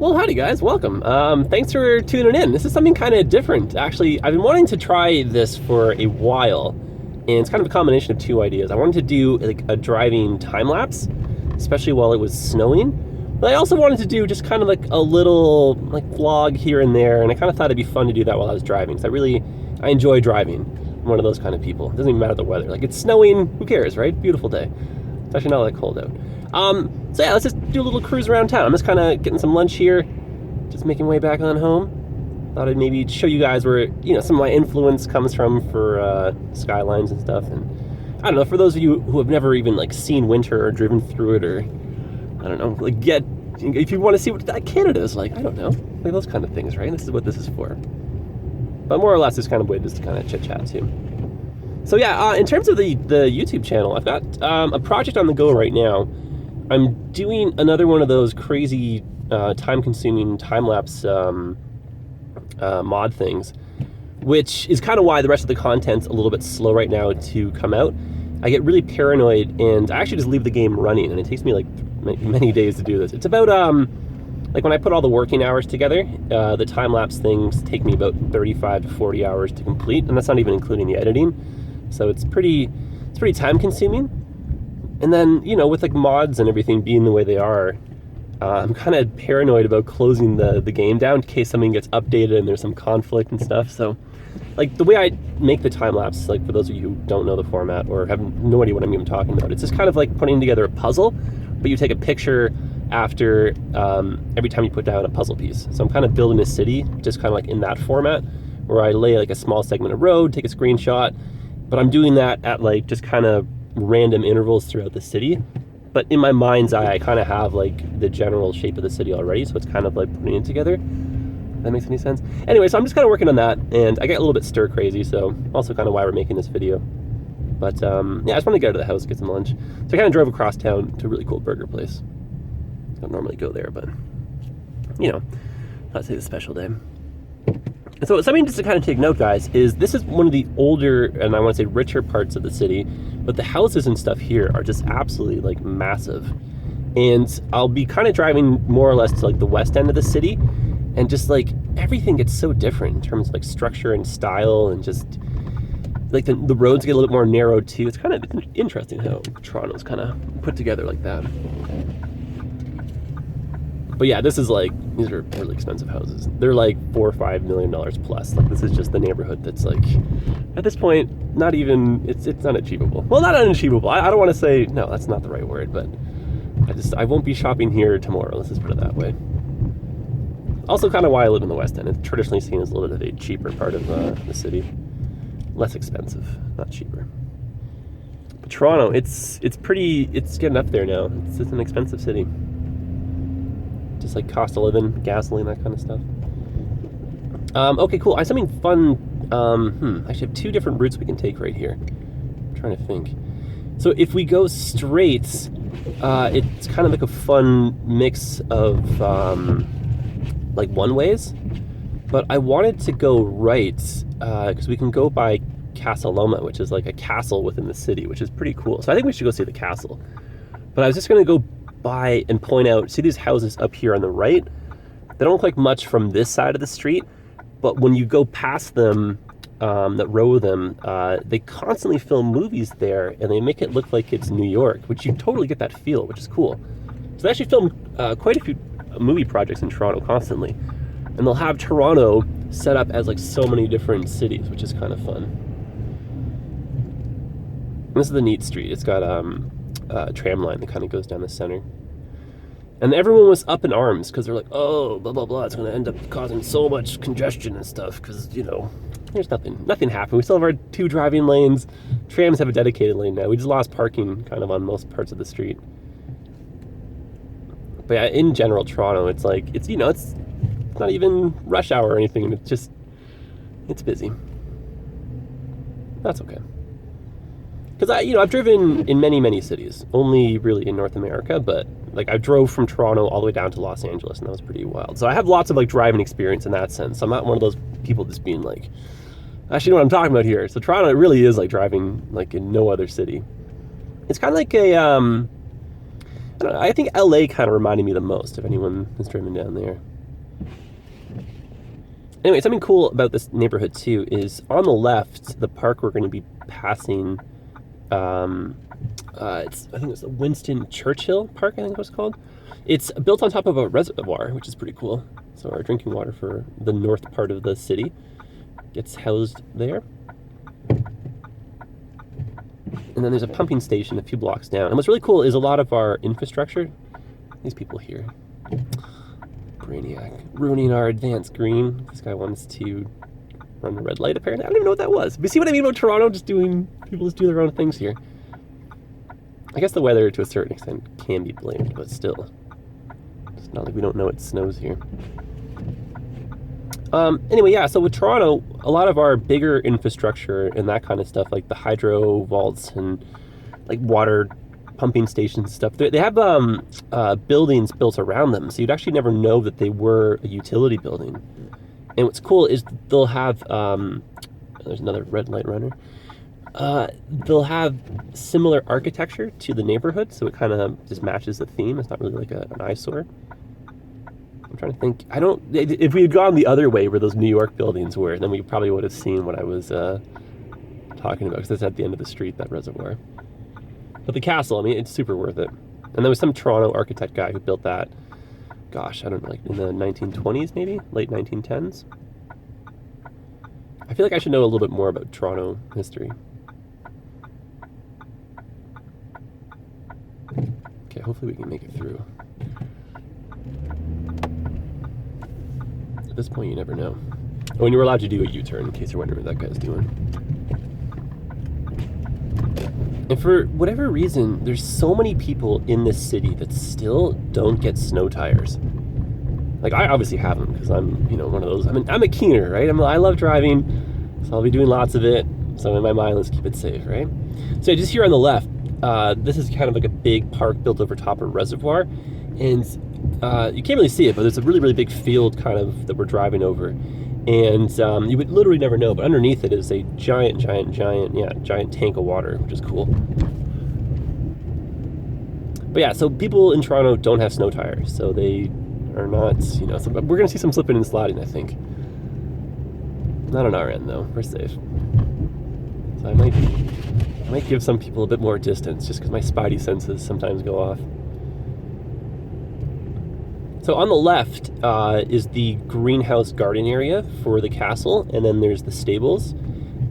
Well, howdy guys, welcome. Thanks for tuning in. This is something kind of different. Actually, I've been wanting to try this for a while, and it's kind of a combination of two ideas. I wanted to do like a driving time lapse, especially while it was snowing, but I also wanted to do just kind of like a little like vlog here and there, and I kind of thought it'd be fun to do that while I was driving, because I enjoy driving. I'm one of those kind of people. It doesn't even matter the weather. Like, it's snowing, who cares, right? Beautiful day. It's actually not that cold out. So yeah, let's just do a little cruise around town. I'm just kind of getting some lunch here, just making way back on home. Thought I'd maybe show you guys where, you know, some of my influence comes from for skylines and stuff. And I don't know, for those of you who have never even like seen winter or driven through it, or I don't know, like if you want to see what Canada is like, I don't know, like those kind of things, right? This is what this is for. But more or less, this kind of way just to kind of chit chat too. So yeah, in terms of the YouTube channel, I've got a project on the go right now. I'm doing another one of those crazy time-consuming time-lapse mod things, which is kind of why the rest of the content's a little bit slow right now to come out. I get really paranoid, and I actually just leave the game running, and it takes me like many days to do this. It's about like when I put all the working hours together, the time-lapse things take me about 35 to 40 hours to complete, and that's not even including the editing. So it's pretty time-consuming. And then, you know, with like mods and everything being the way they are, I'm kind of paranoid about closing the game down in case something gets updated and there's some conflict and stuff. So, like, the way I make the time lapse, like for those of you who don't know the format or have no idea what I'm even talking about, it's just kind of like putting together a puzzle, but you take a picture after every time you put down a puzzle piece. So I'm kind of building a city, just kind of like in that format, where I lay like a small segment of road, take a screenshot, but I'm doing that at like just kind of random intervals throughout the city. But in my mind's eye, I kind of have like the general shape of the city already, so it's kind of like putting it together. That makes any sense? Anyway, so I'm just kind of working on that, and I get a little bit stir crazy, so also kind of why we're making this video. But yeah, I just want to get out of the house, get some lunch. So I kind of drove across town to a really cool burger place. I don't normally go there, but you know, not say the special day. And so something just to kind of take note, guys, is this is one of the older, and I want to say richer parts of the city, but the houses and stuff here are just absolutely like massive. And I'll be kind of driving more or less to like the west end of the city, and just like everything gets so different in terms of like structure and style, and just like the roads get a little bit more narrow too. It's kind of interesting how Toronto's kind of put together like that. But yeah, this is like, these are really expensive houses. They're like $4 or $5 million plus. Like, this is just the neighborhood that's like, at this point, not even, it's unachievable. Well, not unachievable. I don't want to say, no, that's not the right word, but I won't be shopping here tomorrow. Let's just put it that way. Also kind of why I live in the West End. It's traditionally seen as a little bit of a cheaper part of the city. Less expensive, not cheaper. But Toronto, it's getting up there now. It's an expensive city. Just like cost of living, gasoline, that kind of stuff. Okay, cool. I have something fun. I actually have two different routes we can take right here. I'm trying to think. So if we go straight, it's kind of like a fun mix of like one-ways. But I wanted to go right because we can go by Castle Loma, which is like a castle within the city, which is pretty cool. So I think we should go see the castle. But I was just going to go by and point out, see these houses up here on the right? They don't look like much from this side of the street, but when you go past them, that row of them, they constantly film movies there, and they make it look like it's New York, which you totally get that feel, which is cool. So they actually film quite a few movie projects in Toronto constantly, and they'll have Toronto set up as like so many different cities, which is kind of fun. And this is the neat street. It's got a tram line that kind of goes down the center. And everyone was up in arms because they're like, oh, blah, blah, blah, it's going to end up causing so much congestion and stuff because, you know, there's nothing happened. We still have our 2 driving lanes. Trams have a dedicated lane now. We just lost parking kind of on most parts of the street. But yeah, in general, Toronto, it's like, it's not even rush hour or anything. It's busy. That's okay. Because I've driven in many cities, only really in North America, but like I drove from Toronto all the way down to Los Angeles, and that was pretty wild. So I have lots of like driving experience in that sense. I'm not one of those people just being like, actually know what I'm talking about here. So Toronto, it really is like driving like in no other city. It's kind of like a, I don't know, I think LA kind of reminded me the most, if anyone has driven down there. Anyway, something cool about this neighborhood too is on the left, the park we're going to be passing. I think it's the Winston Churchill Park. I think it was called. It's built on top of a reservoir, which is pretty cool. So our drinking water for the north part of the city gets housed there. And then there's a pumping station a few blocks down. And what's really cool is a lot of our infrastructure. These people here, Brainiac, ruining our advanced green. This guy wants to run the red light, apparently. I don't even know what that was. But you see what I mean about Toronto? People just do their own things here. I guess the weather, to a certain extent, can be blamed, but still. It's not like we don't know it snows here. Anyway, yeah, so with Toronto, a lot of our bigger infrastructure and that kind of stuff, like the hydro vaults and like water pumping stations and stuff, they have buildings built around them, so you'd actually never know that they were a utility building. And what's cool is they'll have, there's another red light runner, they'll have similar architecture to the neighborhood, so it kind of just matches the theme. It's not really like an eyesore. I'm trying to think. If we had gone the other way where those New York buildings were, then we probably would have seen what I was talking about, because that's at the end of the street, that reservoir. But the castle, I mean, it's super worth it. And there was some Toronto architect guy who built that, gosh, I don't know, like in the 1920s maybe? Late 1910s? I feel like I should know a little bit more about Toronto history. Okay, hopefully we can make it through. At this point, you never know. Oh, and you were allowed to do a U-turn, in case you're wondering what that guy's doing. And for whatever reason, there's so many people in this city that still don't get snow tires. Like, I obviously have them, because I'm, one of those. I'm a keener, right? I love driving, so I'll be doing lots of it. So in my mind, let's keep it safe, right? So just here on the left, this is kind of like a big park built over top of a reservoir. And you can't really see it, but there's a really, really big field kind of that we're driving over. And you would literally never know, but underneath it is a giant tank of water, which is cool. But yeah, so people in Toronto don't have snow tires, so they are not, so we're going to see some slipping and sliding, I think. Not on our end, though. We're safe. So I might give some people a bit more distance, just because my spidey senses sometimes go off. So on the left is the greenhouse garden area for the castle, and then there's the stables,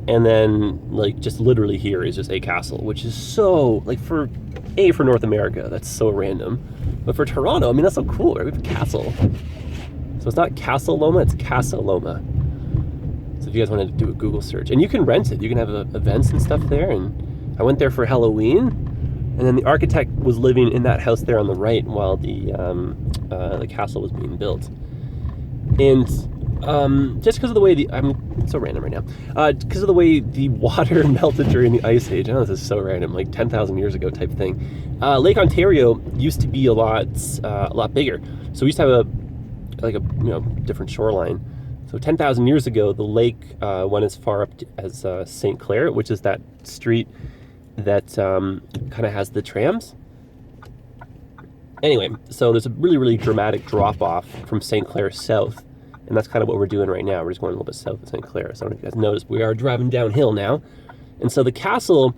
and then like just literally here is just a castle, which is so like for North America, that's so random, but for Toronto, I mean, that's so cool, right? We have a castle. So it's not Castle Loma, it's Casa Loma. So if you guys wanted to do a Google search, and you can rent it, you can have events and stuff there. And I went there for Halloween, and then the architect was living in that house there on the right while the castle was being built. And just because of the way I'm so random right now, because of the way the water melted during the Ice Age. I know this is so random, like 10,000 years ago type thing. Lake Ontario used to be a lot bigger. So we used to have a different shoreline. So 10,000 years ago, the lake went as far up as St. Clair, which is that street that kind of has the trams. Anyway, so there's a really, really dramatic drop-off from St. Clair south, and that's kind of what we're doing right now. We're just going a little bit south of St. Clair. So I don't know if you guys noticed, but we are driving downhill now. And so the castle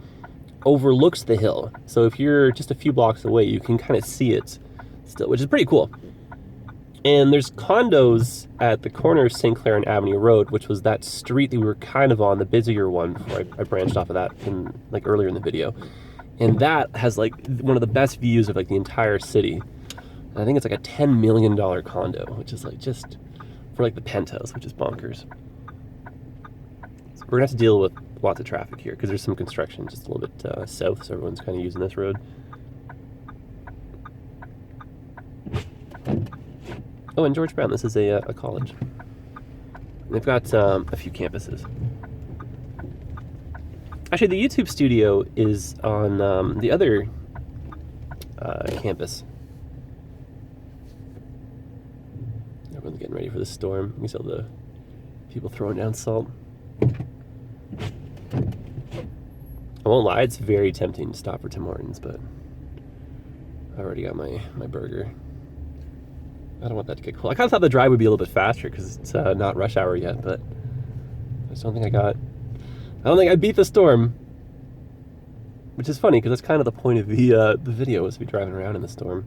overlooks the hill. So if you're just a few blocks away, you can kind of see it still, which is pretty cool. And there's condos at the corner of St. Clair and Avenue Road, which was that street that we were kind of on, the busier one, before I branched off of that earlier in the video. And that has like one of the best views of like the entire city. And I think it's like a $10 million condo, which is like just for like the penthouse, which is bonkers. So we're gonna have to deal with lots of traffic here because there's some construction just a little bit south, so everyone's kind of using this road. Oh, and George Brown, this is a college. They've got a few campuses. Actually, the YouTube studio is on the other campus. Everyone's getting ready for the storm. You saw the people throwing down salt. I won't lie, it's very tempting to stop for Tim Hortons, but I already got my burger. I don't want that to get cold. I kind of thought the drive would be a little bit faster because it's not rush hour yet, but I just don't think I beat the storm. Which is funny because that's kind of the point of the video, is to be driving around in the storm.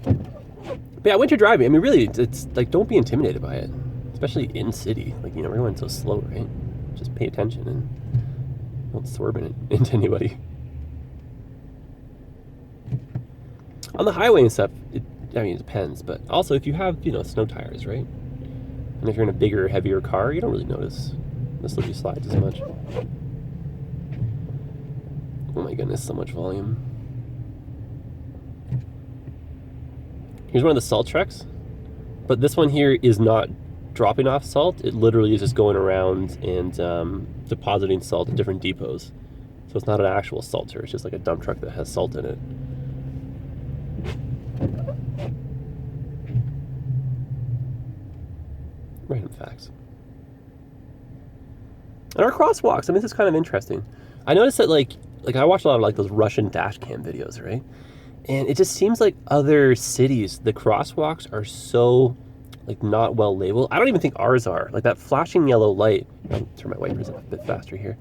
But yeah, winter driving, I mean, really, it's like, don't be intimidated by it. Especially in city. Like, you know, we're going so slow, right? Just pay attention and don't swerve into anybody. On the highway and stuff, it depends. But also, if you have, you know, snow tires, right? And if you're in a bigger, heavier car, you don't really notice the slippery slides as much. Oh my goodness, so much volume. Here's one of the salt trucks. But this one here is not dropping off salt. It literally is just going around and depositing salt at different depots. So it's not an actual salter. It's just like a dump truck that has salt in it. Random facts. And our crosswalks, I mean, this is kind of interesting. I noticed that like I watch a lot of like those Russian dash cam videos, right? And it just seems like other cities, the crosswalks are so like not well labeled. I don't even think ours are. Like that flashing yellow light, I'll turn my wipers a bit faster here.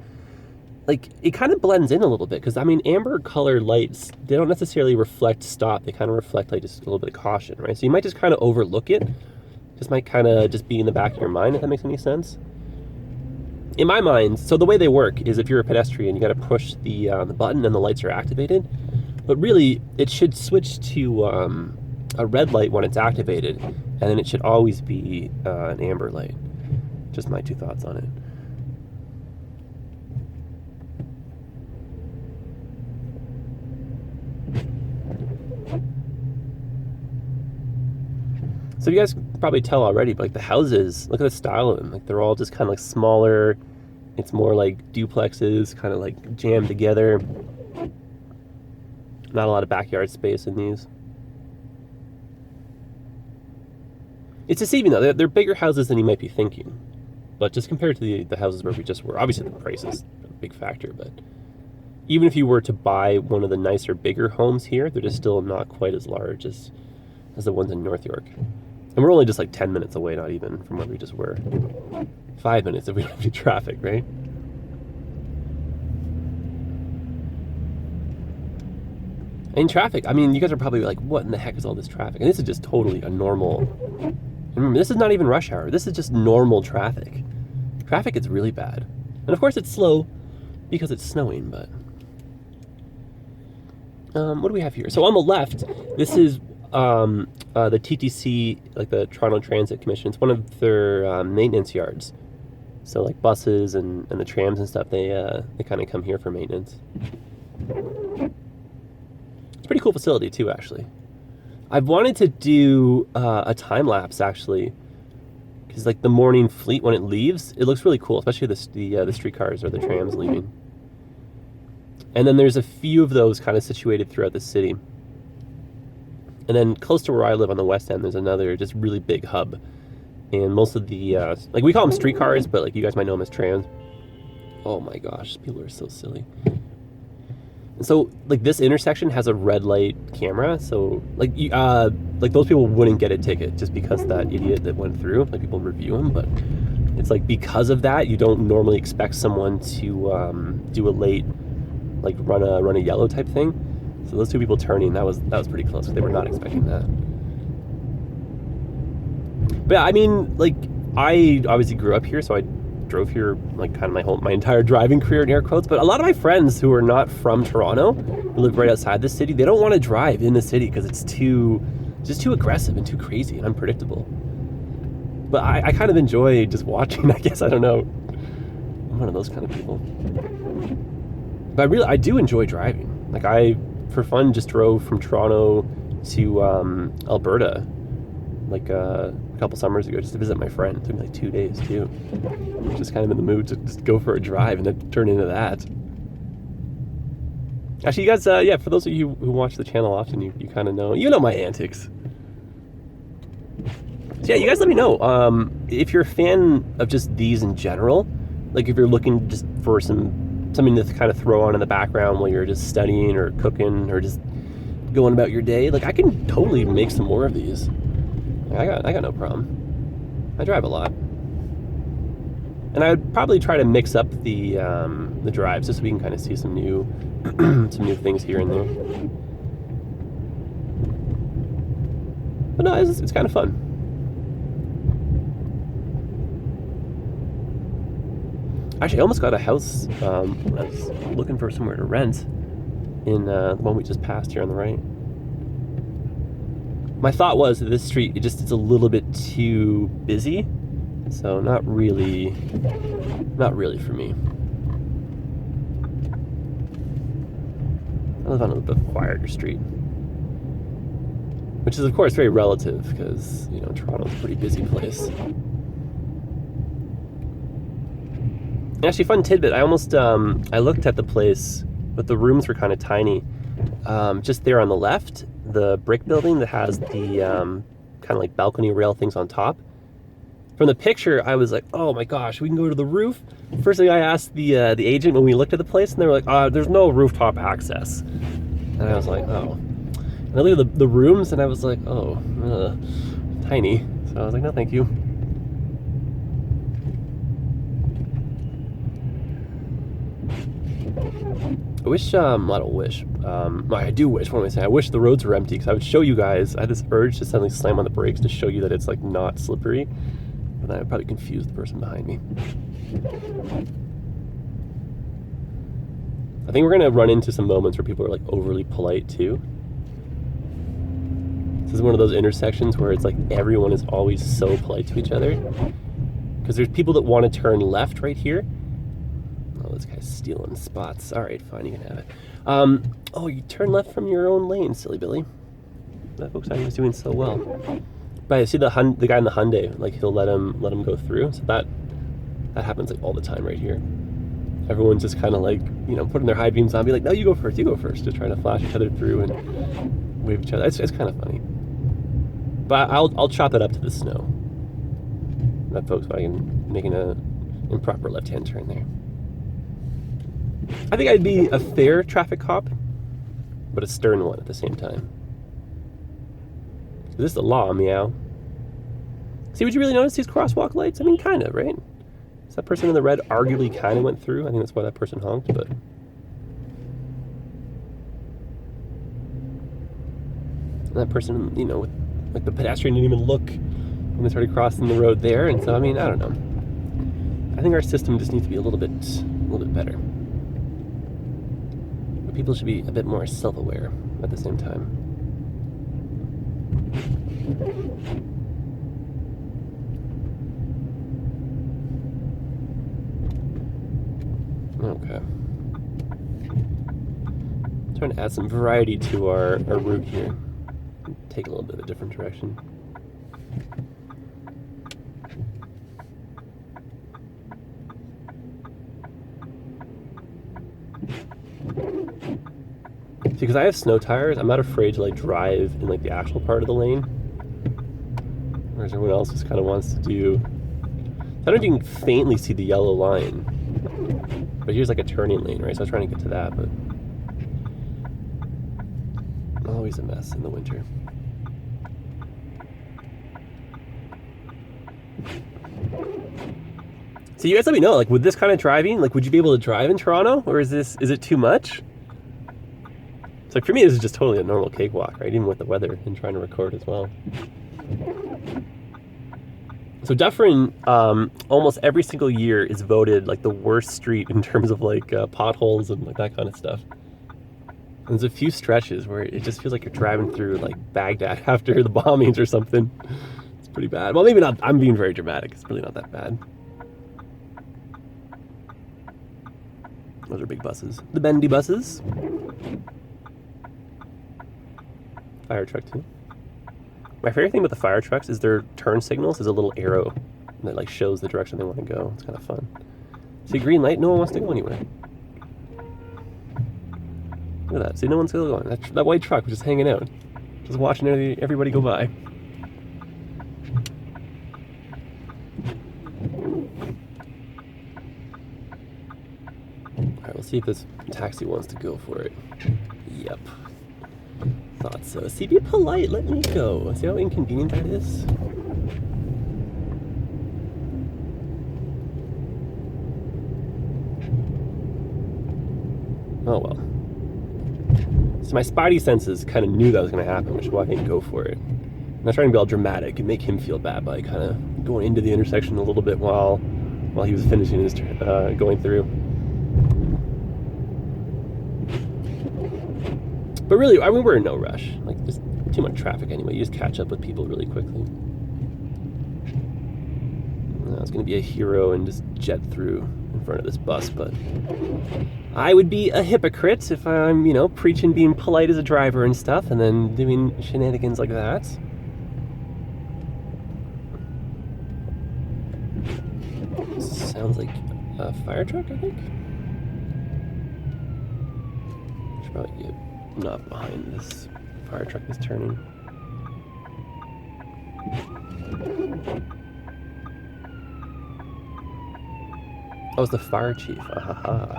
Like it kind of blends in a little bit because I mean, amber color lights, they don't necessarily reflect stop. They kind of reflect like just a little bit of caution, right? So you might just kind of overlook it. Just might kind of just be in the back of your mind, if that makes any sense. In my mind, so the way they work is if you're a pedestrian, you got to push the button and the lights are activated. But really, it should switch to a red light when it's activated, and then it should always be an amber light. Just my 2 thoughts on it. So you guys probably tell already, but like the houses, look at the style of them. Like they're all just kind of like smaller. It's more like duplexes, kind of like jammed together. Not a lot of backyard space in these. It's deceiving though. They're bigger houses than you might be thinking. But just compared to the houses where we just were, obviously the price is a big factor, but even if you were to buy one of the nicer, bigger homes here, they're just still not quite as large as the ones in North York. And we're only just like 10 minutes away, not even, from where we just were. 5 minutes if we don't have any traffic, right? In traffic, I mean, you guys are probably like, what in the heck is all this traffic? And this is just totally a normal... Remember, this is not even rush hour. This is just normal traffic. Traffic is really bad. And of course it's slow because it's snowing, but... what do we have here? So on the left, this is the TTC, like the Toronto Transit Commission. It's one of their maintenance yards. So like buses and the trams and stuff, they kind of come here for maintenance. It's a pretty cool facility too, actually. I've wanted to do a time lapse actually, because like the morning fleet when it leaves, it looks really cool, especially the streetcars or the trams leaving. And then there's a few of those kind of situated throughout the city. And then close to where I live on the west end, there's another just really big hub. And most of the, like we call them streetcars, but like you guys might know them as trams. Oh my gosh, people are so silly. And so like this intersection has a red light camera. So like those people wouldn't get a ticket just because that idiot that went through, like people review him. But it's like because of that, you don't normally expect someone to do a late, like run a yellow type thing. So those two people turning, that was pretty close. They were not expecting that. But yeah, I mean, like I obviously grew up here, so I drove here like kind of my entire driving career in air quotes. But a lot of my friends who are not from Toronto, who live right outside the city, they don't want to drive in the city because it's too aggressive and too crazy and unpredictable. But I kind of enjoy just watching, I guess. I don't know. I'm one of those kind of people. But I do enjoy driving. Like I, for fun, just drove from Toronto to Alberta like a couple summers ago just to visit my friend. It took me like 2 days too. Just kind of in the mood to just go for a drive and then turn into that. Actually, you guys, yeah, for those of you who watch the channel often, you kind of know, my antics. So yeah, you guys let me know if you're a fan of just these in general. Like if you're looking just for something to kind of throw on in the background while you're just studying or cooking or just going about your day. Like I can totally make some more of these. I got no problem. I drive a lot. And I would probably try to mix up the drives just so we can kind of see some new some new things here and there. But no, it's kind of fun. Actually, I almost got a house when I was looking for somewhere to rent in the one we just passed here on the right. My thought was that this street, it's a little bit too busy, so not really for me. I live on a little bit quieter street, which is of course very relative because, you know, Toronto's a pretty busy place. And actually, fun tidbit, I almost, I looked at the place, but the rooms were kind of tiny. Just there on the left, the brick building that has the kind of like balcony rail things on top. From the picture, I was like, oh my gosh, we can go to the roof? First thing I asked the agent when we looked at the place, and they were like, there's no rooftop access. And I was like, oh. And I looked at the rooms, and I was like, oh, tiny. So I was like, no, thank you. I wish, I don't wish, I do wish, what am I saying? I wish the roads were empty, because I would show you guys, I had this urge to suddenly slam on the brakes to show you that it's like not slippery, but then I would probably confuse the person behind me. I think we're going to run into some moments where people are like overly polite too. This is one of those intersections where it's like everyone is always so polite to each other, because there's people that want to turn left right here. Oh, this guy's stealing spots. All right, fine, you can have it. Oh, you turn left from your own lane, silly Billy. That Volkswagen is doing so well. But I see the guy in the Hyundai, like he'll let him go through. So that happens like all the time right here. Everyone's just kind of like, you know, putting their high beams on, be like, no, you go first, just trying to flash each other through and wave each other. It's kind of funny. But I'll chop it up to the snow. That Volkswagen making an improper left-hand turn there. I think I'd be a fair traffic cop, but a stern one at the same time. Is this the law, meow? See, would you really notice these crosswalk lights? I mean, kind of, right? So that person in the red arguably kind of went through. I think that's why that person honked, but... And that person, you know, like the pedestrian didn't even look when they started crossing the road there. And so, I mean, I don't know. I think our system just needs to be a little bit better. But people should be a bit more self-aware at the same time. Okay. Trying to add some variety to our route here. Take a little bit of a different direction. See, because I have snow tires, I'm not afraid to like drive in like the actual part of the lane. Whereas everyone else just kind of wants to do... I don't know if you can faintly see the yellow line. But here's like a turning lane, right? So I was trying to get to that, but... always a mess in the winter. So you guys let me know, like with this kind of driving, like would you be able to drive in Toronto? Or is it too much? It's like for me, this is just totally a normal cakewalk, right? Even with the weather and trying to record as well. So Dufferin, almost every single year is voted like the worst street in terms of like potholes and like that kind of stuff. And there's a few stretches where it just feels like you're driving through like Baghdad after the bombings or something. It's pretty bad. Well, maybe not. I'm being very dramatic. It's really not that bad. Those are big buses. The bendy buses. Fire truck too. My favorite thing about the fire trucks is their turn signals is a little arrow that like shows the direction they want to go. It's kind of fun. See, green light, no one wants to go anywhere. Look at that. See, no one's still going. That white truck was just hanging out, just watching everybody go by. All right, we'll see if this taxi wants to go for it. Yep. Thought so. See, be polite. Let me go. See how inconvenient that is? Oh well. So my spidey senses kind of knew that was going to happen, which is why I didn't go for it. I'm not trying to be all dramatic and make him feel bad by kind of going into the intersection a little bit while he was finishing his going through. But really, I mean, we're in no rush. Like, there's too much traffic anyway. You just catch up with people really quickly. I was going to be a hero and just jet through in front of this bus, but I would be a hypocrite if I'm, you know, preaching being polite as a driver and stuff, and then doing shenanigans like that. Sounds like a fire truck, I think. Should probably get not behind this fire truck that's turning. Oh, it's the fire chief. Ahaha.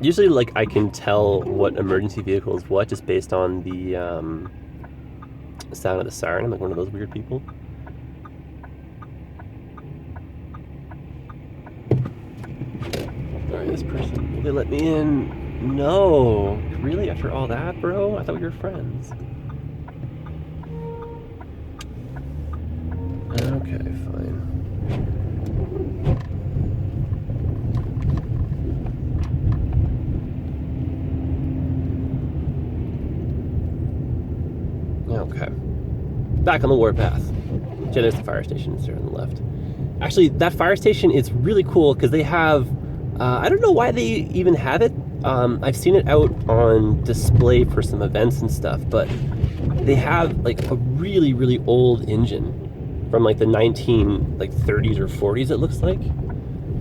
Usually, like, I can tell what emergency vehicle is what just based on the sound of the siren. I'm like one of those weird people. Alright, this person, will they let me in? No. Really? After all that, bro? I thought we were friends. Okay, fine. Okay. Back on the warpath. Yeah, there's the fire station. It's there on the left. Actually, that fire station is really cool because they have... I don't know why they even have it. I've seen it out on display for some events and stuff, but they have like a really, really old engine from like the 30s or 40s, it looks like.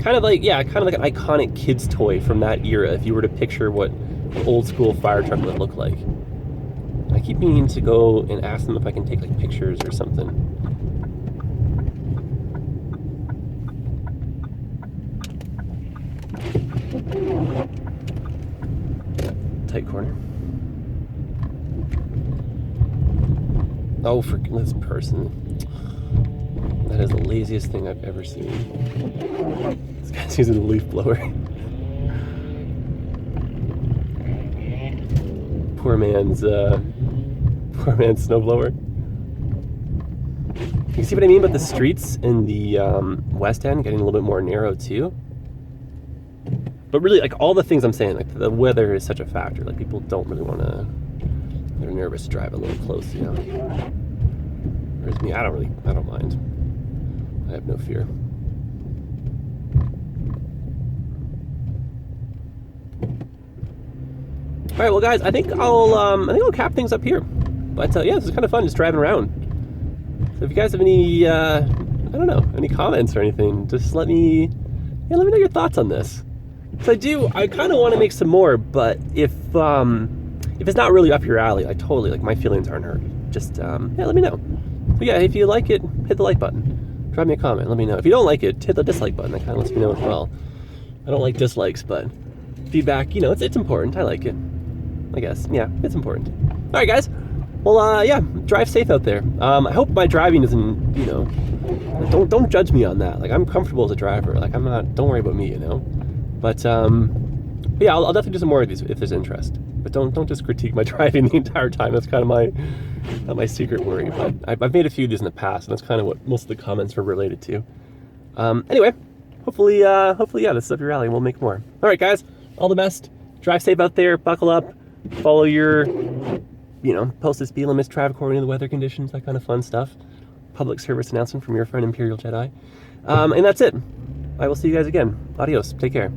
Kind of like, yeah, kind of like an iconic kid's toy from that era, if you were to picture what an old school fire truck would look like. I keep meaning to go and ask them if I can take like pictures or something. Tight corner. Oh, for this person. That is the laziest thing I've ever seen. This guy's using a leaf blower. Poor man's snowblower. You see what I mean about the streets in the West End getting a little bit more narrow too? But really, like, all the things I'm saying, like, the weather is such a factor. Like, people don't really want to... They're nervous to drive a little close, you know? Whereas me, I don't mind. I have no fear. All right, well, guys, I think I'll cap things up here. But yeah, this is kind of fun, just driving around. So if you guys have any, I don't know, any comments or anything, just let me know your thoughts on this. So I kind of want to make some more, but if it's not really up your alley, I totally, like, my feelings aren't hurt. Just, yeah, let me know. But yeah, if you like it, hit the like button. Drop me a comment, let me know. If you don't like it, hit the dislike button. That kind of lets me know as well. I don't like dislikes, but feedback, you know, it's important. I like it. I guess, yeah, it's important. All right, guys. Well, yeah, drive safe out there. I hope my driving isn't, you know, don't judge me on that. Like, I'm comfortable as a driver. Like, I'm not, don't worry about me, you know. But yeah, I'll definitely do some more of these if there's interest. But don't just critique my driving the entire time. That's kind of my secret worry. But I've made a few of these in the past, and that's kind of what most of the comments were related to. Anyway, hopefully, yeah, this is up your alley, and we'll make more. All right, guys, all the best. Drive safe out there. Buckle up. Follow your, you know, post the speed limits, traffic according to the weather conditions, that kind of fun stuff. Public service announcement from your friend Imperial Jedi. And that's it. I will see you guys again. Adios. Take care.